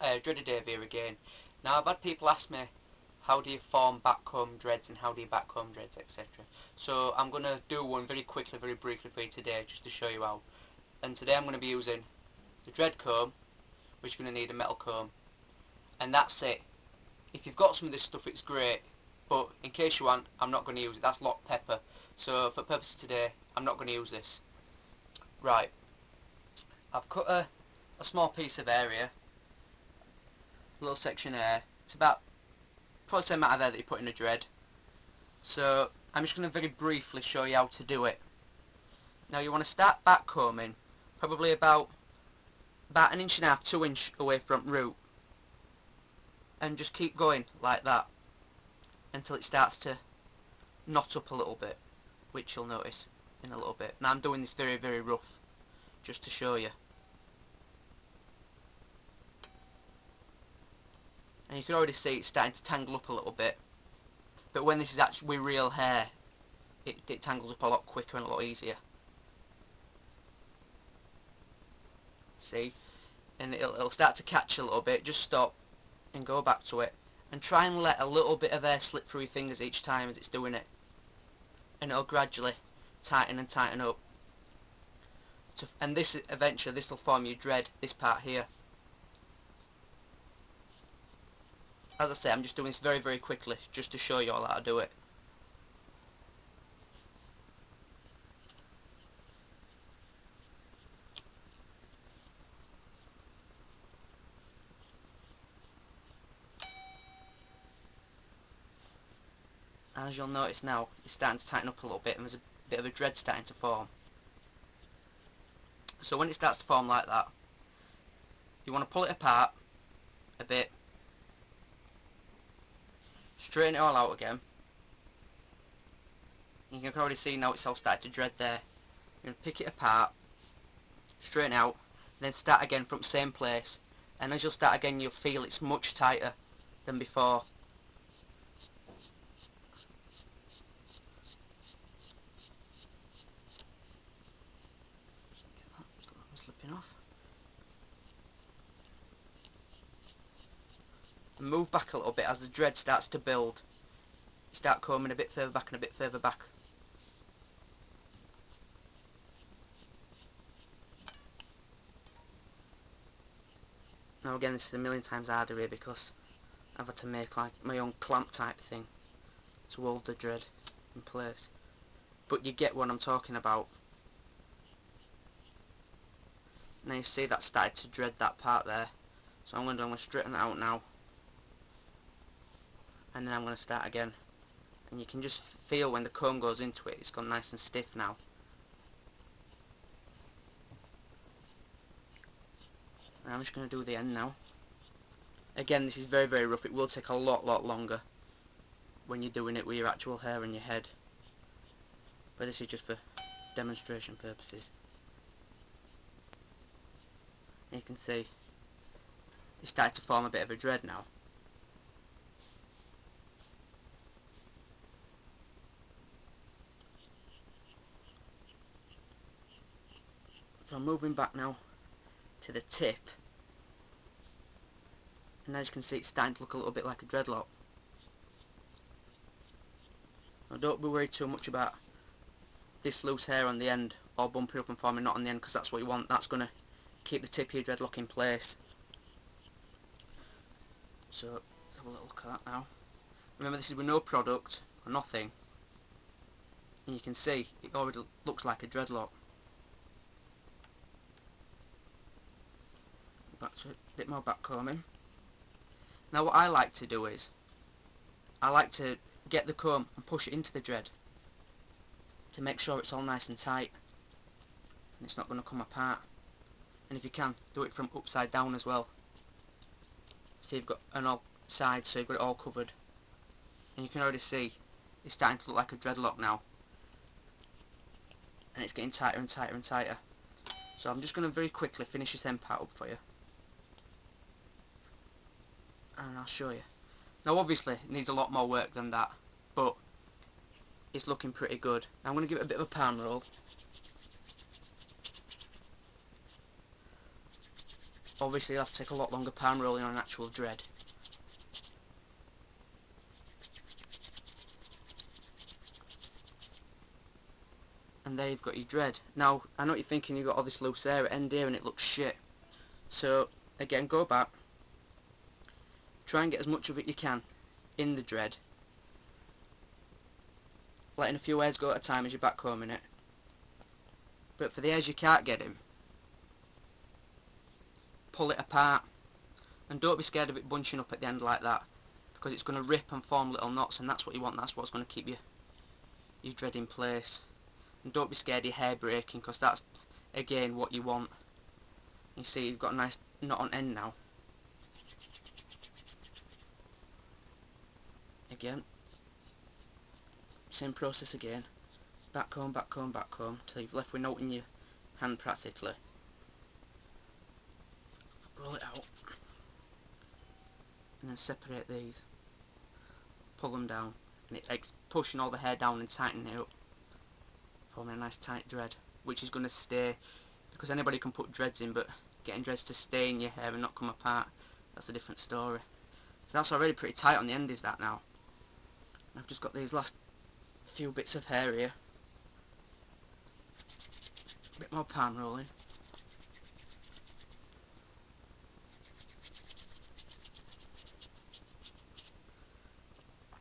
Dreaded Dave here again. Now I've had people ask me, how do you form backcomb dreads and how do you backcomb dreads, etc. So I'm going to do one very quickly, very briefly for you today, just to show you how. And today I'm going to be using the dread comb, which you're going to need a metal comb. And that's it. If you've got some of this stuff, it's great. But in case you want, I'm not going to use it. That's lock pepper. So for purposes today, I'm not going to use this. Right. I've cut a small piece of area, a little section there. It's about probably the same amount of there that you put in a dread. So I'm just going to very briefly show you how to do it. Now you want to start back combing probably about 1.5 inches, 2 inches away from root, and just keep going like that until it starts to knot up a little bit, which you'll notice in a little bit. Now I'm doing this very, very rough just to show you. And you can already see it's starting to tangle up a little bit, but when this is actually real hair, it tangles up a lot quicker and a lot easier. See? And it'll start to catch a little bit. Just stop and go back to it, and try and let a little bit of air slip through your fingers each time as it's doing it, and it'll gradually tighten and tighten up. And this eventually, this will form your dread, this part here. As I say, I'm just doing this very, very quickly just to show you all how to do it. As you'll notice now, it's starting to tighten up a little bit, and there's a bit of a dread starting to form. So when it starts to form like that, you want to pull it apart a bit, straighten it all out again. You can already see now it's all started to dread there. You're going to pick it apart, straighten out, and then start again from the same place. And as you'll start again, you'll feel it's much tighter than before. Slipping off. And move back a little bit as the dread starts to build. You start combing a bit further back and a bit further back. Now again, this is a million times harder here because I've had to make like my own clamp type thing to hold the dread in place. But you get what I'm talking about. Now you see that started to dread that part there. So I'm going to straighten that out now. And then I'm going to start again. And you can just feel when the comb goes into it, it's gone nice and stiff now. And I'm just going to do the end now. Again, this is very, very rough. It will take a lot longer when you're doing it with your actual hair and your head. But this is just for demonstration purposes. And you can see it's started to form a bit of a dread now. So I'm moving back now to the tip, and as you can see, it's starting to look a little bit like a dreadlock. Now don't be worried too much about this loose hair on the end or bumping up and forming a knot on the end, because that's what you want. That's going to keep the tip of your dreadlock in place. So let's have a little look at that now. Remember, this is with no product or nothing, and you can see it already looks like a dreadlock. Back to a bit more back combing. Now what I like to do is, I like to get the comb and push it into the dread to make sure it's all nice and tight and it's not going to come apart. And if you can, do it from upside down as well. So you've got an all side, so you've got it all covered. And you can already see it's starting to look like a dreadlock now. And it's getting tighter and tighter and tighter. So I'm just going to very quickly finish this end part up for you. And I'll show you. Now obviously it needs a lot more work than that, but it's looking pretty good. Now I'm going to give it a bit of a palm roll. obviously you'll have to take a lot longer palm rolling on an actual dread. And there you've got your dread. Now, I know what you're thinking, you've got all this loose hair at end here and it looks shit. So, again, go back. Try and get as much of it you can in the dread. Letting a few hairs go at a time as you're backcombing it. But for the hairs you can't get in, pull it apart. And don't be scared of it bunching up at the end like that, because it's going to rip and form little knots, and that's what you want. That's what's going to keep your dread in place. And don't be scared of your hair breaking, because that's again what you want. You see, you've got a nice knot on end now. Again, same process again. Backcomb, backcomb, backcomb, till you've left with a knot in your hand practically. Roll it out, and then separate these. Pull them down, and it's pushing all the hair down and tightening it up, forming a nice tight dread, which is going to stay, because anybody can put dreads in, but getting dreads to stay in your hair and not come apart, that's a different story. So that's already pretty tight on the end, is that now? I've just got these last few bits of hair here. A bit more palm rolling.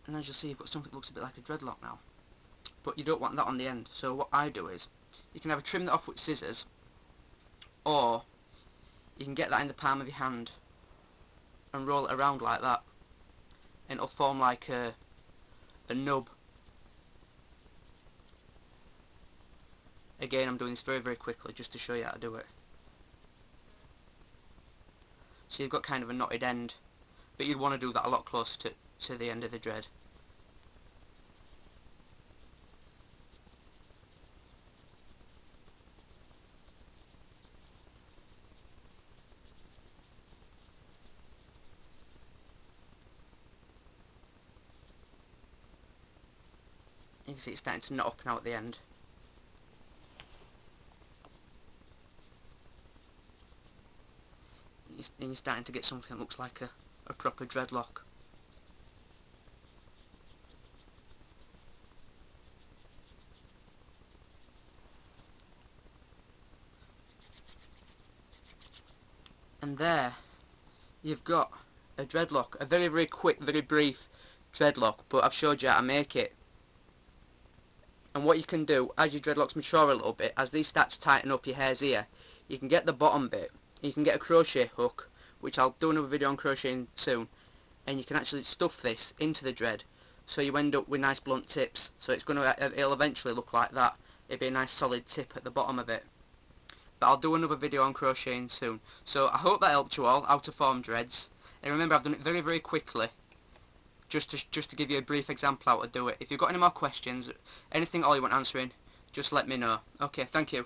And as you'll see, you've got something that looks a bit like a dreadlock now. But you don't want that on the end, so what I do is, you can either trim that off with scissors, or you can get that in the palm of your hand and roll it around like that, and it'll form like a nub. Again, I'm doing this very, very quickly just to show you how to do it. So you've got kind of a knotted end, but you'd want to do that a lot closer to the end of the dread. You can see it's starting to knot up now at the end. And you're starting to get something that looks like a proper dreadlock. And there you've got a dreadlock, a very, very quick, very brief dreadlock, but I've showed you how to make it. And what you can do, as your dreadlocks mature a little bit, as these start to tighten up your hairs here, you can get the bottom bit, you can get a crochet hook, which I'll do another video on crocheting soon, and you can actually stuff this into the dread, so you end up with nice blunt tips. So it'll eventually look like that. It'll be a nice solid tip at the bottom of it. But I'll do another video on crocheting soon. So I hope that helped you all how to form dreads. And remember, I've done it very, very quickly, just to give you a brief example how to do it. If you've got any more questions, anything all you want answering, just let me know. Okay, thank you.